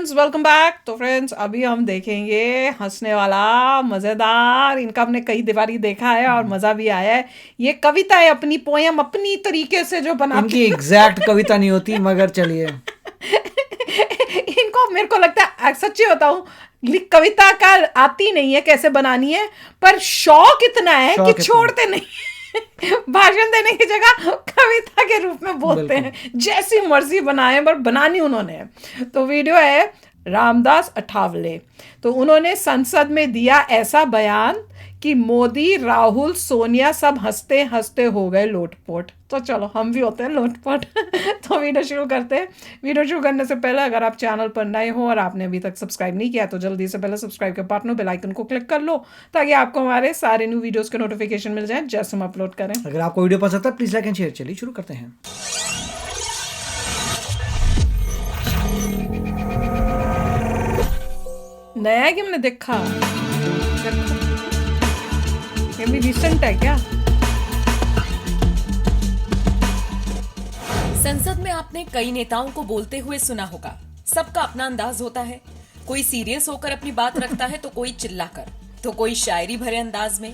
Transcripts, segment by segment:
Friends, welcome back. तो friends, अभी हम देखेंगे हंसने वाला, मज़ेदार, इनका हमने कई बारी देखा है और मज़ा भी आया है। ये कविता है, अपनी पोयम अपनी तरीके से जो बनाते इनकी एग्जैक्ट कविता नहीं होती, मगर चलिए इनको मेरे को लगता है, सच्ची बताऊं, कविता का आती नहीं है कैसे बनानी है, पर शौक इतना है कि छोड़ते नहीं भाषण देने की जगह कविता के रूप में बोलते हैं, जैसी मर्जी बनाए, पर बनानी उन्होंने है। तो वीडियो है रामदास अठावले। तो उन्होंने संसद में दिया ऐसा बयान कि मोदी, राहुल, सोनिया सब हंसते हंसते हो गए लोटपोट। तो चलो हम भी होते हैं लोटपोट। तो वीडियो शुरू करते हैं। वीडियो शुरू करने से पहले अगर आप चैनल पर नए हो और आपने अभी तक सब्सक्राइब नहीं किया तो जल्दी से पहले सब्सक्राइब के बटन, बेल आइकन को क्लिक कर लो ताकि आपको हमारे सारे न्यू वीडियोस के नोटिफिकेशन मिल जाए जैसे हम अपलोड करें। अगर आपको वीडियो पसंद है प्लीज लाइक एंड शेयर। चलिए शुरू करते हैं। नया है कि हमने देखा, ये भी रिसेंट है क्या? संसद में आपने कई नेताओं को बोलते हुए सुना होगा। सबका अपना अंदाज होता है। कोई सीरियस होकर अपनी बात रखता है तो कोई चिल्लाकर, तो कोई शायरी भरे अंदाज में।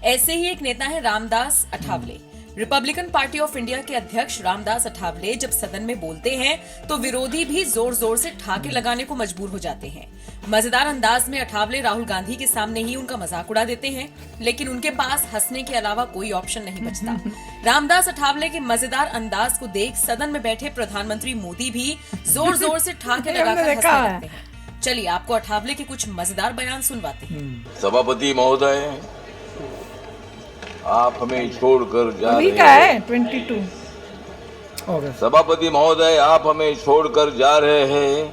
ऐसे ही एक नेता है Ramdas Athawale. Republican party of India के अध्यक्ष रामदास अठावले जब सदन में बोलते हैं तो विरोधी भी जोर जोर से ठहाके लगाने को मजबूर हो जाते हैं। मजेदार अंदाज में अठावले राहुल गांधी के सामने ही उनका मजाक उड़ा देते हैं, लेकिन उनके पास हंसने के अलावा कोई ऑप्शन नहीं बचता। रामदास अठावले के मजेदार अंदाज को देख सदन में बैठे प्रधानमंत्री मोदी भी जोर जोर से ठहाके लगाकर हंसने लगते हैं। चलिए आपको अठावले के कुछ मजेदार बयान सुनवाते हैं। सभापति महोदय, आप हमें छोड़कर जा रहे हैं। 22 सभापति महोदय, आप हमें छोड़कर जा रहे हैं,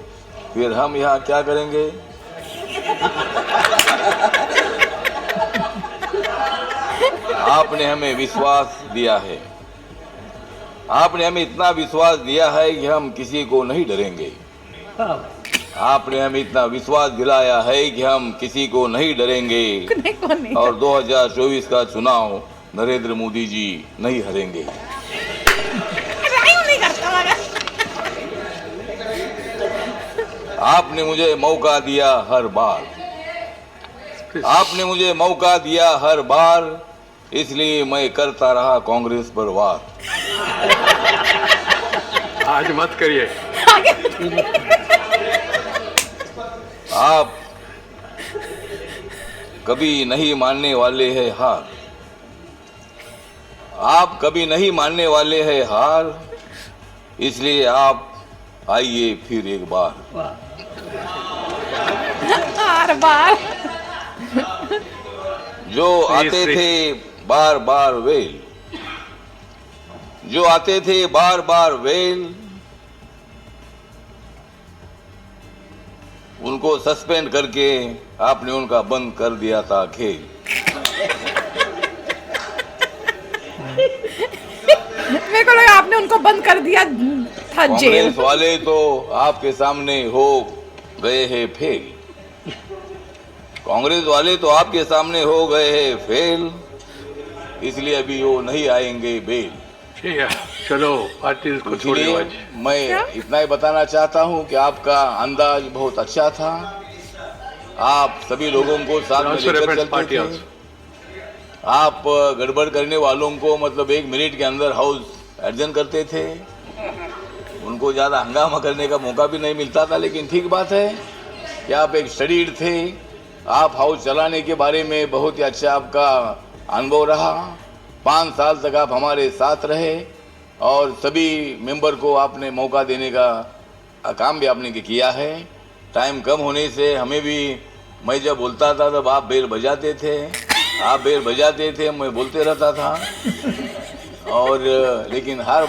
फिर हम यहाँ क्या करेंगे? आपने हमें विश्वास दिया है, आपने हमें इतना विश्वास दिया है कि हम किसी को नहीं डरेंगे। आपने हमें इतना विश्वास दिलाया है कि हम किसी को नहीं डरेंगे और 2024 का चुनाव नरेंद्र मोदी जी नहीं हारेंगे। आपने मुझे मौका दिया हर बार, आपने मुझे मौका दिया हर बार, इसलिए मैं करता रहा कांग्रेस पर वार। आज मत करिए। आप कभी नहीं मानने वाले हैं हार, आप कभी नहीं मानने वाले हैं हार, इसलिए आप आइए फिर एक बार। हर बार जो आते थे बार बार वेल, जो आते थे बार बार वेल, उनको सस्पेंड करके आपने उनका बंद कर दिया था खेल। मेरे को लगा आपने उनको बंद कर दिया था जेल। कांग्रेस वाले तो आपके सामने हो गए हैं फेल, कांग्रेस वाले तो आपके सामने हो गए हैं फेल, इसलिए अभी वो नहीं आएंगे बेल। ठीक है, चलो पार्टी को छोड़िए। आज मैं इतना ही बताना चाहता हूं कि आपका अंदाज बहुत अच्छा था। आप सभी लोगों को साथ में लेकर चलते थे। आप गड़बड़ करने वालों को मतलब 1 मिनट के अंदर हाउस एडजन करते थे। उनको ज़्यादा हंगामा करने का मौका भी नहीं मिलता था। लेकिन ठीक बात है कि आप एक स्टडीड थे। आप हाउस चलाने के बारे में बहुत ही अच्छा आपका अनुभव रहा। 5 साल तक आप हमारे साथ रहे और सभी मेंबर को आपने मौका देने का काम भी आपने किया है। टाइम कम होने से हमें भी, मैं जब बोलता था तब आप बेल बजाते थे, आप बेल बजाते थे, मैं बोलते रहता था। और लेकिन हर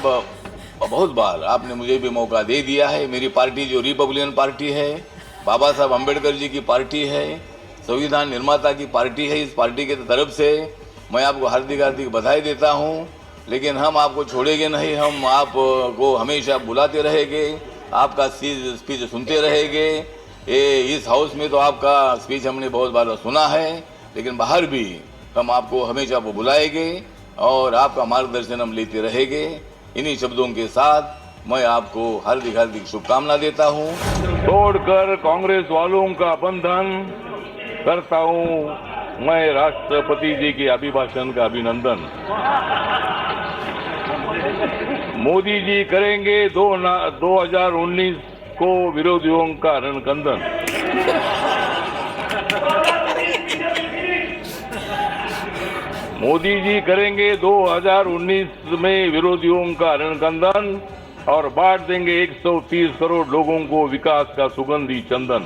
बहुत बार आपने मुझे भी मौका दे दिया है। मेरी पार्टी जो रिपब्लिकन पार्टी है, बाबा साहब अम्बेडकर जी की पार्टी है, संविधान निर्माता की पार्टी है, इस पार्टी के तरफ से मैं आपको हार्दिक हार्दिक बधाई देता हूं। लेकिन हम आपको छोड़ेंगे नहीं, हम आपको हमेशा बुलाते रहेंगे, आपका स्पीच सुनते रहेंगे। इस हाउस में तो आपका स्पीच हमने बहुत बार सुना है, लेकिन बाहर भी हम आपको हमेशा बुलाएंगे और आपका मार्गदर्शन हम लेते रहेंगे। इन्हीं शब्दों के साथ मैं आपको हार्दिक हार्दिक शुभकामना देता हूँ। तोड़कर कांग्रेस वालों का बंधन करता हूँ मैं राष्ट्रपति जी के अभिभाषण का अभिनंदन। मोदी जी करेंगे 2019 को विरोधियों का रणकंदन। मोदी जी करेंगे 2019 में विरोधियों का रणकंदन और बांट देंगे 130 करोड़ लोगों को विकास का सुगंधी चंदन।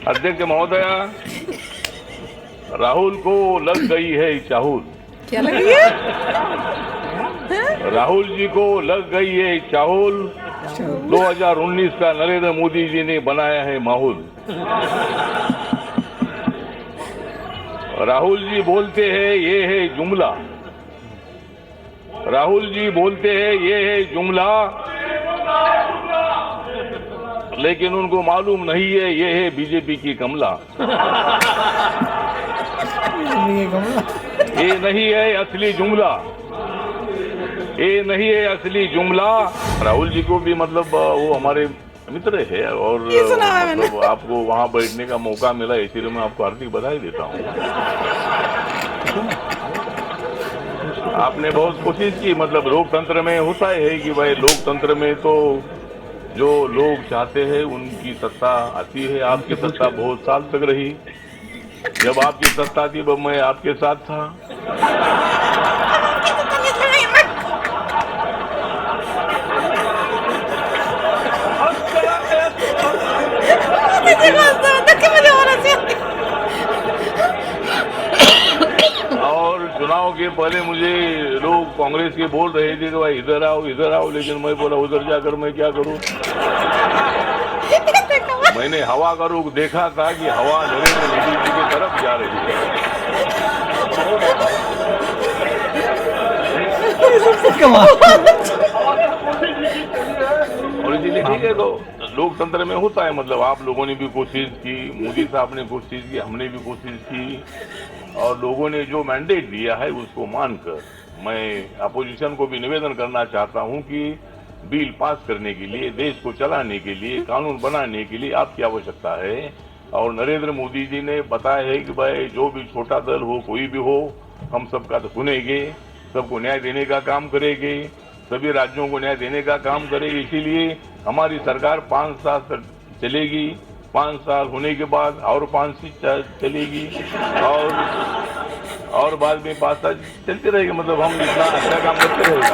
अध्यक्ष महोदया, राहुल को लग गई है चाहूल। क्या लगी है? राहुल जी को लग गई है चाहूल। 2019 का नरेंद्र मोदी जी ने बनाया है माहौल। राहुल जी बोलते हैं ये है जुमला। राहुल जी बोलते हैं ये है जुमला, लेकिन उनको मालूम नहीं है ये है बीजेपी की कमला। ये नहीं है असली जुमला, ये नहीं है असली जुमला। राहुल जी को भी मतलब वो हमारे मित्र है और मतलब आपको वहाँ बैठने का मौका मिला, इसीलिए मैं आपको हार्दिक बधाई देता हूँ। आपने बहुत कोशिश की, मतलब लोकतंत्र में होता है कि भाई लोकतंत्र में तो जो लोग चाहते हैं उनकी सत्ता आती है। आपकी सत्ता बहुत साल तक रही। जब आपकी सत्ता थी तब मैं आपके साथ था। और चुनाव के पहले मुझे लोग कांग्रेस के बोल रहे थे कि भाई इधर आओ, लेकिन मैं बोला उधर जाकर मैं क्या करूं। मैंने हवा का रुख देखा था कि हवा नरेंद्र मोदी जी की तरफ जा रही है। और इसीलिए ठीक है, तो लोकतंत्र में होता है, मतलब आप लोगों ने भी कोशिश की, मोदी साहब ने कोशिश की, हमने भी कोशिश की, और लोगों ने जो मैंडेट दिया है उसको मानकर मैं अपोजिशन को भी निवेदन करना चाहता हूं कि बिल पास करने के लिए, देश को चलाने के लिए, कानून बनाने के लिए आपकी आवश्यकता है। और नरेंद्र मोदी जी ने बताया है कि भाई जो भी छोटा दल हो, कोई भी हो, हम सबका तो सुनेंगे, सबको न्याय देने का काम करेंगे, सभी राज्यों को न्याय देने का काम करेगी। इसीलिए हमारी सरकार 5 साल तक चलेगी। 5 साल होने के बाद और 5 सीट चलेगी और बाद में 5 साल चलते रहेगी। मतलब हम इतना अच्छा काम करते रहेंगे,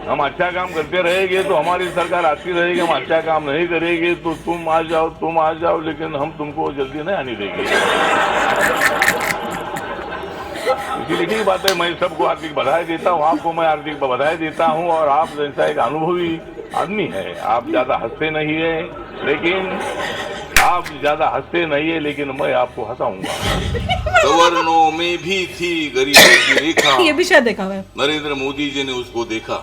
हम अच्छा काम करते रहेंगे तो हमारी सरकार आती रहेगी। हम अच्छा काम नहीं करेंगे तो तुम आ जाओ, लेकिन हम तुमको जल्दी नहीं आने देंगे। इसीलिए ठीक बात है, मैं सबको हार्दिक बधाई देता हूँ। आपको मैं हार्दिक बधाई देता हूँ। और आप जैसा एक अनुभवी आदमी है, आप ज्यादा हंसते नहीं है, लेकिन मैं आपको हंसाऊंगा। सवर्णों में भी थी गरीबी की रेखा, ये भी शायद देखा हुआ है। नरेंद्र मोदी जी ने उसको देखा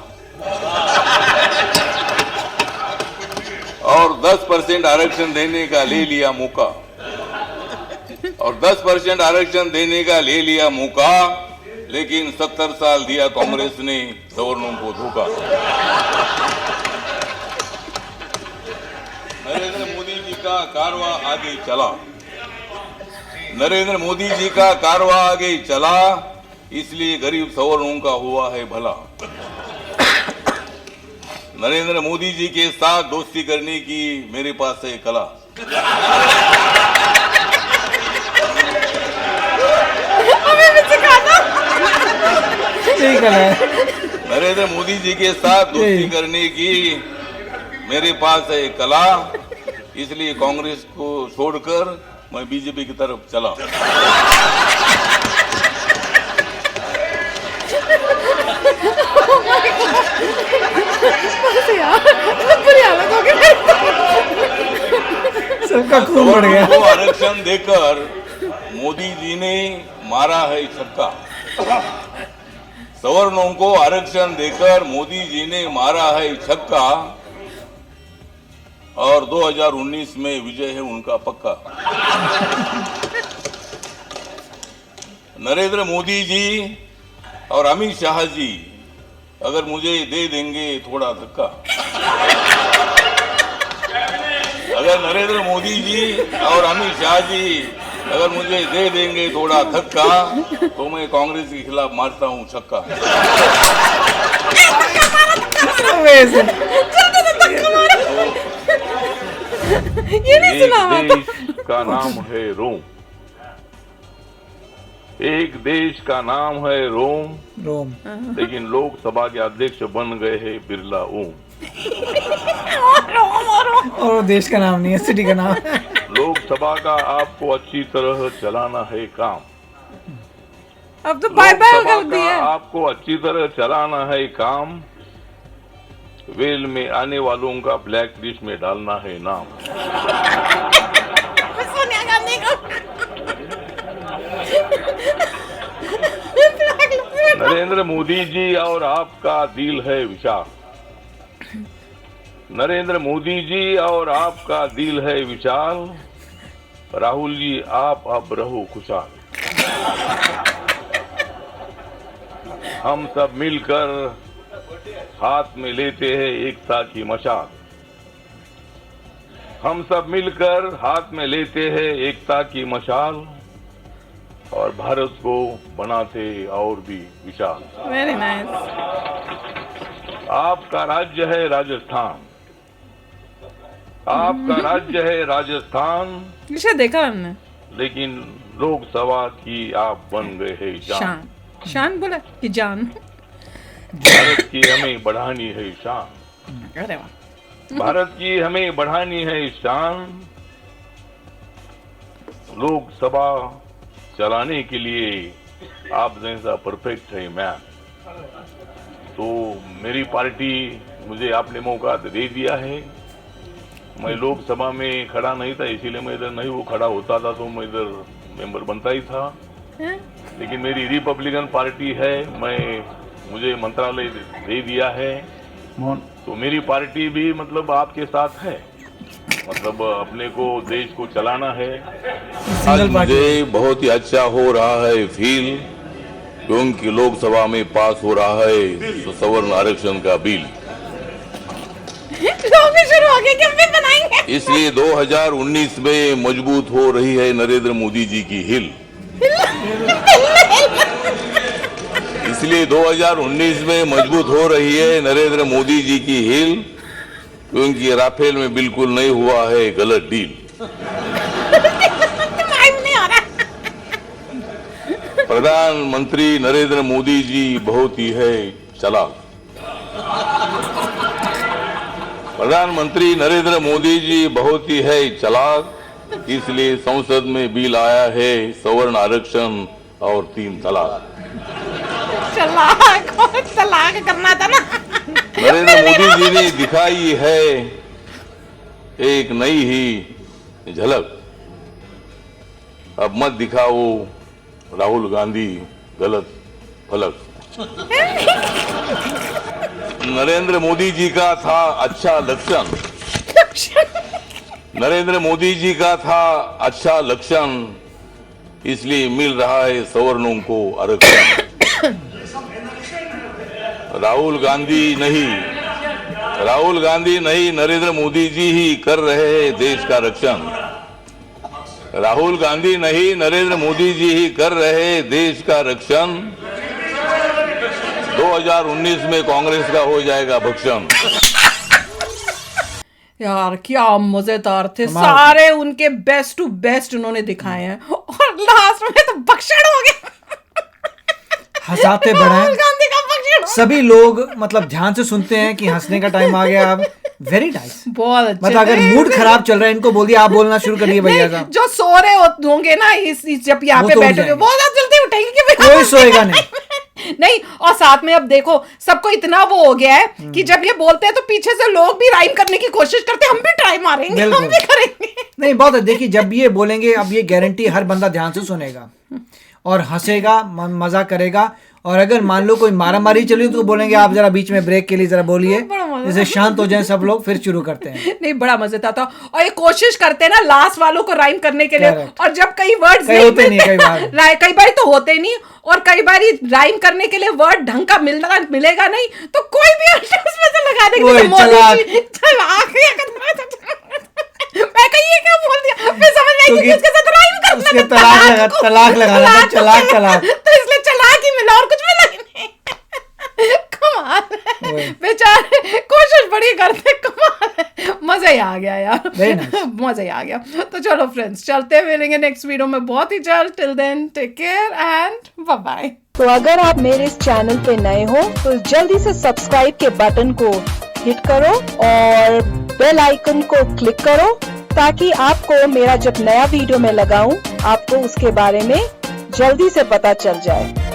और 10% आरक्षण देने का ले लिया मौका, और 10% आरक्षण देने का ले लिया मौका, लेकिन 70 साल दिया कांग्रेस ने सवर्णों को धोखा। नरेंद्र मोदी जी का कारवां आगे चला, नरेंद्र मोदी जी का कारवां आगे चला, इसलिए गरीब सवर्णों का हुआ है भला। नरेंद्र मोदी जी के साथ दोस्ती करने की मेरे पास है कला। नरेंद्र मोदी जी के साथ दोस्ती करने की मेरे पास है कला, इसलिए कांग्रेस को छोड़कर मैं बीजेपी की तरफ चला। सबका खून बढ़ गया। को आरक्षण देकर मोदी जी ने मारा है छक्का। सवर्णों को आरक्षण देकर मोदी जी ने मारा है छक्का, और 2019 में विजय है उनका पक्का। नरेंद्र मोदी जी और अमित शाह जी अगर मुझे दे देंगे थोड़ा धक्का, अगर नरेंद्र मोदी जी और अमित शाह जी अगर मुझे दे देंगे थोड़ा धक्का, तो मैं कांग्रेस के खिलाफ मारता हूं छक्का। ये नहीं सुना हुआ एक था। देश का नाम है रोम, एक देश का नाम है रोम, रोम। लेकिन लोकसभा के अध्यक्ष बन गए हैं बिरला ओम। और वो देश का नाम नहीं है, सिटी का नाम है। लोकसभा का आपको अच्छी तरह चलाना है काम, अब तो बाय बाय लोकसभा कर का दिया। आपको अच्छी तरह चलाना है काम, वेल में आने वालों का ब्लैक लिस्ट में डालना है नाम। सोनिया गांधी को नरेंद्र मोदी जी और आपका दिल है विशाल, नरेंद्र मोदी जी और आपका दिल है विशाल, राहुल जी आप अब रहो खुशहाल। हम सब मिलकर हाथ में लेते हैं एकता की मशाल, हम सब मिलकर हाथ में लेते हैं एकता की मशाल, और भारत को बनाते और भी विशाल। Very nice. आपका राज्य है राजस्थान, आपका राज्य है राजस्थान, इसे देखा हमने। लेकिन लोकसभा की आप बन गए हैं जान। शान, शान बोला कि जान। भारत की हमें बढ़ानी है शान, अरे वाह। भारत की हमें बढ़ानी है शान, लोकसभा चलाने के लिए आप जैसा परफेक्ट है मैन। तो मेरी पार्टी मुझे आपने मौका दे दिया है, मैं लोकसभा में खड़ा नहीं था, इसीलिए मैं इधर नहीं वो खड़ा होता था तो मैं इधर मेंबर बनता ही था। लेकिन मेरी रिपब्लिकन पार्टी है, मुझे मंत्रालय दे दिया है, तो मेरी पार्टी भी मतलब आपके साथ है, मतलब अपने को देश को चलाना है। आज मुझे बहुत ही अच्छा हो रहा है फील, क्योंकि लोकसभा में पास हो रहा है सवर्ण आरक्षण का बिल। लोग भी शुरू हो गए कि हम भी बनाएंगे। इसलिए 2019 में मजबूत हो रही है नरेंद्र मोदी जी की हिल। इसलिए 2019 में मजबूत हो रही है नरेंद्र मोदी जी की हिल, क्योंकि राफेल में बिल्कुल नहीं हुआ है गलत डील। टाइम नहीं आ रहा। प्रधानमंत्री नरेंद्र मोदी जी बहुत ही है चालाक, प्रधानमंत्री नरेंद्र मोदी जी बहुत ही है चालाक, इसलिए संसद में बिल आया है सवर्ण आरक्षण और 3 तलाक। तलाक करना था ना। नरेंद्र मोदी जी ने दिखाई है एक नई ही झलक, अब मत दिखाओ राहुल गांधी गलत फलक। नरेंद्र मोदी जी का था अच्छा लक्षण, नरेंद्र मोदी जी का था अच्छा लक्षण, इसलिए मिल रहा है सवर्णों को आरक्षण। राहुल गांधी नहीं नरेंद्र मोदी जी ही कर रहे हैं देश का रक्षण। राहुल गांधी नहीं नरेंद्र मोदी जी ही कर रहे हैं देश का रक्षण। 2019 में कांग्रेस का हो जाएगा भक्षण। यार क्या मजेदार थे, सारे उनके बेस्ट टू बेस्ट उन्होंने दिखाए हैं, और लास्ट में तो भक्षण हो गया। हंसाते राहुल बढ़े गांधी का भक्षण। सभी लोग मतलब ध्यान से सुनते हैं कि हंसने का टाइम आ गया अब। Very nice. बहुत अच्छे मतलब अगर थे। मूड खराब चल रहा है इनको बोल दिया आप बोलना शुरू करिए भैया नहीं, साहब। जो सो रहे होंगे ना इस जब यहाँ वो पे तो उठ बैठोगे जाएंगे। बहुत ज्यादा जल्दी उठेंगे कि भाई कोई सोएगा नहीं। नहीं, और साथ में अब देखो सबको इतना वो हो गया है कि जब ये बोलते हैं तो पीछे से लोग भी राइम करने की कोशिश करते हैं, हम भी ट्राई मारेंगे, हम बिल्कुल। भी करेंगे। नहीं बहुत है, देखिए जब ये बोलेंगे अब ये गारंटी हर बंदा ध्यान से सुनेगा, और हंसेगा, मजा करेगा। और अगर मान लो कोई मारामारी चली तो बोलेंगे आप जरा बीच में ब्रेक के लिए जरा बोलिए, जैसे शांत हो जाए सब लोग, फिर शुरू करते हैं। नहीं, बड़ा मजेदार था। और ये कोशिश करते हैं ना लास्ट वालों को राइम करने के लिए, Correct. और जब कई वर्ड्स कई होते नहीं, कई बार कई बार तो होते नहीं, और कई बार राइम करने के लिए वर्ड ढंग का मिलेगा नहीं, तो कोई भी उसमें से लगा देगा। मैं कहीं ये क्या बोल दिया, फिर समझ में आई कि उसके साथ राइम करना उसके था, तलाक लगाना था, तलाक। तो इसलिए चलाक ही मिला और कुछ मिला ही नहीं। कमाल, बेचारे कोशिश बड़ी करते, कमाल, मजा ही आ गया यार, मजा ही आ गया। तो चलो फ्रेंड्स, चलते मिलेंगे नेक्स्ट वीडियो में बहुत ही जल्द। Till then take care and bye bye. तो अगर आप मेरे इस चैनल पे नए हो तो जल्दी से सब्सक्राइब के बटन को हिट करो और बेल आइकन को क्लिक करो, ताकि आपको मेरा जब नया वीडियो मैं लगाऊं आपको उसके बारे में जल्दी से पता चल जाए।